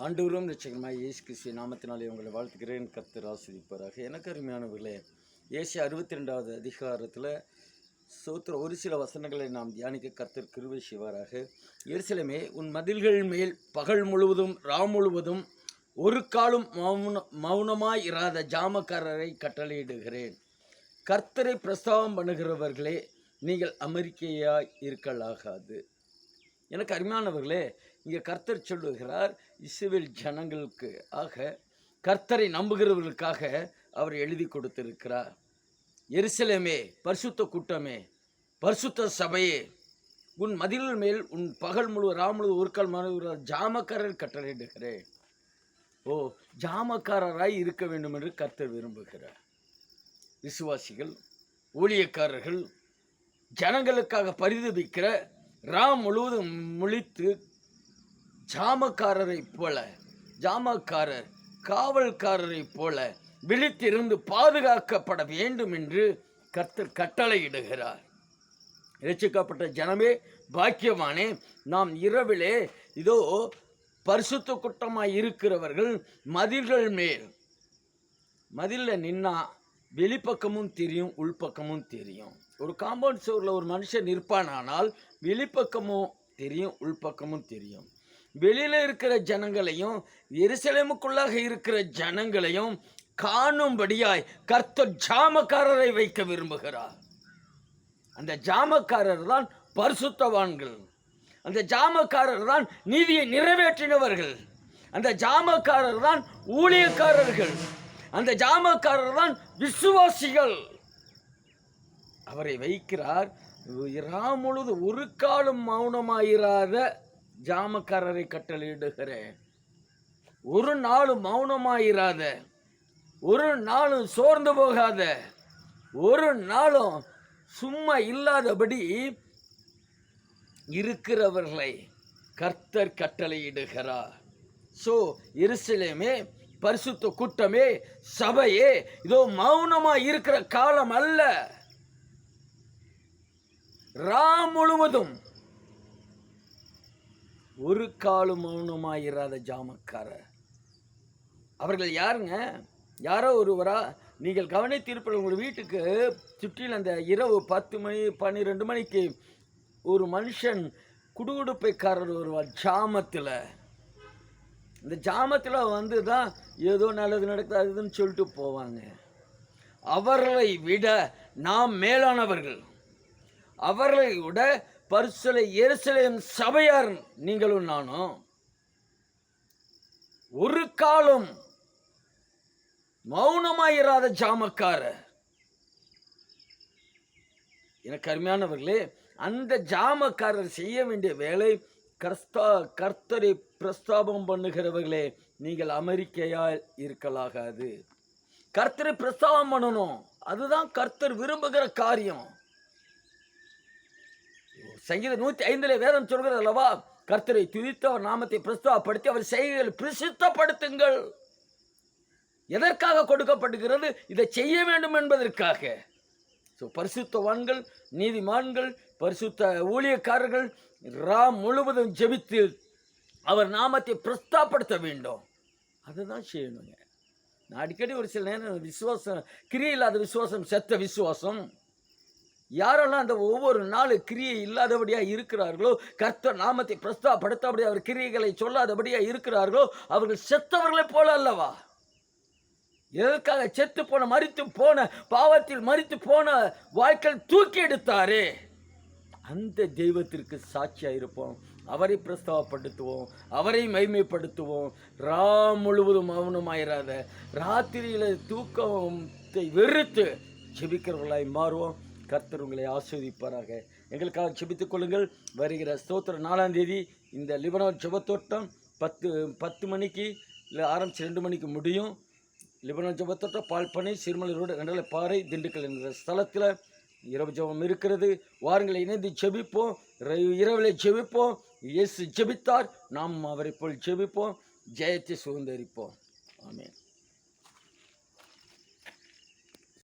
ஆண்டவரும் இரட்சகருமாகிய இயேசு கிறிஸ்துவின் நாமத்தினாலே உங்களை வாழ்த்துகிறேன். கர்த்தர் ஆசீர்வதிப்பாராக. எனக்கு அருமையானவர்களே, ஏசாயா 62வது அதிகாரத்தில் ஒரு சில வசனங்களை நாம் தியானிக்க கர்த்தர் கிருபை செய்வாராக. எருசலேமே, உன் மதில்கள் மேல் பகல் முழுவதும் முழுவதும் ஒரு காலும் மௌனமாய் இராத ஜாமக்காரரை கட்டளையிடுகிறேன். கர்த்தரை பிரஸ்தாபம் பண்ணுகிறவர்களே, நீங்கள் அமெரிக்கையாய் இருக்கலாகாது. எனக்கு அருமையானவர்களே, இங்கே கர்த்தர் சொல்லுகிறார், இஸ்ரவேல் ஜனங்களுக்கு கர்த்தரை நம்புகிறவர்களுக்காக அவர் எழுதி கொடுத்திருக்கிறார். எருசலேமே, பரிசுத்த கூட்டமே, பரிசுத்த சபையே, உன் மதில்கள் மேல் உன் பகல் முழு ஒரு கால் மன ஜாமக்காரர் கட்டளையிடுகிறேன். ஜாமக்காரராய் இருக்க வேண்டும் என்று கர்த்தர் விரும்புகிறார். விசுவாசிகள், ஊழியக்காரர்கள், ஜனங்களுக்காக பரிதபிக்கிற முழுவதும் முழித்து ஜாமக்காரரை போல, காவல்காரரை போல விழித்திருந்து பாதுகாக்கப்பட வேண்டும் என்று கர்த்தர் கட்டளையிடுகிறார். இரட்சிக்கப்பட்ட ஜனமே, பாக்கியவானே, நாம் இரவிலே இதோ பரிசுத்த கூட்டமாய் இருக்கிறவர்கள் மதில்கள் மேல், மதிலில் நின்னா வெளிப்பக்கமும் தெரியும், உள்பக்கமும் தெரியும். ஒரு காம்பவுண்ட் சுவரில் ஒரு மனுஷன் நிற்பானால் வெளிப்பக்கமும் தெரியும், உள்பக்கமும் தெரியும். வெளியில் இருக்கிற ஜனங்களையும் எருசலேமுக்குள்ளாக இருக்கிற ஜனங்களையும் காணும்படியாய் கர்த்தர் ஜாமக்காரரை வைக்க விரும்புகிறார். அந்த ஜாமக்காரர் தான் பரிசுத்தவான்கள். அந்த ஜாமக்காரர் தான் நீதியை நிறைவேற்றினவர்கள். அந்த ஜாமக்காரர் தான் ஊழியக்காரர்கள். அந்த ஜாமக்காரர் தான் விசுவாசிகள். அவரை வைக்கிறார். முழுது ஒரு காலம் மௌனமாயிராத ஜாமக்காரரை கட்டளையிடுகிறேன். ஒரு நாளும் மௌனமாயிராத, ஒரு நாளும் சோர்ந்து போகாத, ஒரு நாளும் சும்மா இல்லாதபடி இருக்கிறவர்களை கர்த்தர் கட்டளையிடுகிறார். எருசலேமே, பரிசுத்த கூட்டமே, சபையே, இதோ மௌனமா இருக்கிற காலம் அல்ல. முழுவதும் ஒரு காலம் மௌனமாயிராத ஜாமக்காரர். அவர்கள் யாருங்க? யாரோ ஒருவரா? நீங்கள் கவனித்திருப்ப உங்கள் வீட்டுக்கு சுற்றில் அந்த இரவு 10 மணி 12 மணிக்கு ஒரு மனுஷன் குடுகுடுப்பைக்காரர் வருவார் ஜாமத்தில். இந்த ஜாமத்தில் வந்து தான் ஏதோ நல்லது நடக்காதுன்னு சொல்லிட்டு போவாங்க. அவர்களை விட நாம் மேலானவர்கள். அவர்களை விட பரிசுத்த எருசலேம் சபையார் நீங்களும் நானும். ஒரு காலம் மௌனமாயிராத ஜாமக்காரர். எனக்கு அருமையானவர்களே, அந்த ஜாமக்காரர் செய்ய வேண்டிய வேலை, கர்த்தரை பிரஸ்தாபம் பண்ணுகிறவர்களே, நீங்கள் அமெரிக்கையால் இருக்கலாகாது. கர்த்தரை பிரஸ்தாபம் பண்ணணும். அதுதான் கர்த்தர் விரும்புகிற காரியம். சங்கீதம் 105 வேதம் சொல்கிறது அல்லவா, கர்த்தரை துதித்து அவர் நாமத்தை பிரஸ்தாபப்படுத்தி அவர் செய்கைகளை பிரசித்தப்படுத்துங்கள். எதற்காக கொடுக்கப்படுகிறது? இதை செய்ய வேண்டும் என்பதற்காக. பரிசுத்தவான்கள், நீதிமான்கள், பரிசுத்த ஊழியக்காரர்கள் முழுவதும் ஜெபித்து அவர் நாமத்தை பிரஸ்தாபப்படுத்த வேண்டும். அதுதான் செய்யணுங்க. நான் அடிக்கடி ஒரு சில நேரம் விசுவாசம், கிரியை இல்லாத விசுவாசம் செத்த விசுவாசம். யாரெல்லாம் அந்த ஒவ்வொரு நாள் கிரியை இல்லாதபடியாக இருக்கிறார்களோ, கர்த்தர் நாமத்தை பிரஸ்தாபப்படுத்தபடி அவர் கிரியைகளை சொல்லாதபடியாக இருக்கிறார்களோ, அவர்கள் செத்தவர்களை போல அல்லவா? எதற்காக? செத்து போன, மரித்து போன, பாவத்தில் மரித்து போன வாழ்க்கை தூக்கி எடுத்தாரே, அந்த தெய்வத்திற்கு சாட்சியாக இருப்போம். அவரை பிரஸ்தாபப்படுத்துவோம், அவரை மகிமைப்படுத்துவோம். முழுவதும் மௌனமாயிராத, ராத்திரியில் தூக்கத்தை வெறுத்து ஜெபிக்கிறவர்களாய் மாறுவோம். கர்த்தர் உங்களை ஆசீர்வதிப்பாராக. எங்களுக்காக ஜெபித்துக் கொள்ளுங்கள். வருகிற ஸ்தோத்திர 4ஆம் தேதி இந்த லிபனான் ஜெபத்தோட்டம் 10 மணிக்கு ஆரம்பித்து 2 மணிக்கு முடியும். லிபனான் ஜெபத்தோட்டம் பால்பனை, சிறுமலை ரோடு, ரெண்டலை பாறை, திண்டுக்கல் என்கிற ஸ்தலத்தில் இரவு ஜெபம் இருக்கிறது. வாரங்களை இணைந்து ஜெபிப்போம். இரவில் ஜெபிப்போம். இயேசு ஜெபித்தார், நாம் அவரை போல் ஜெபிப்போம். ஜெயத்தை சுதந்தரிப்போம். ஆமென்.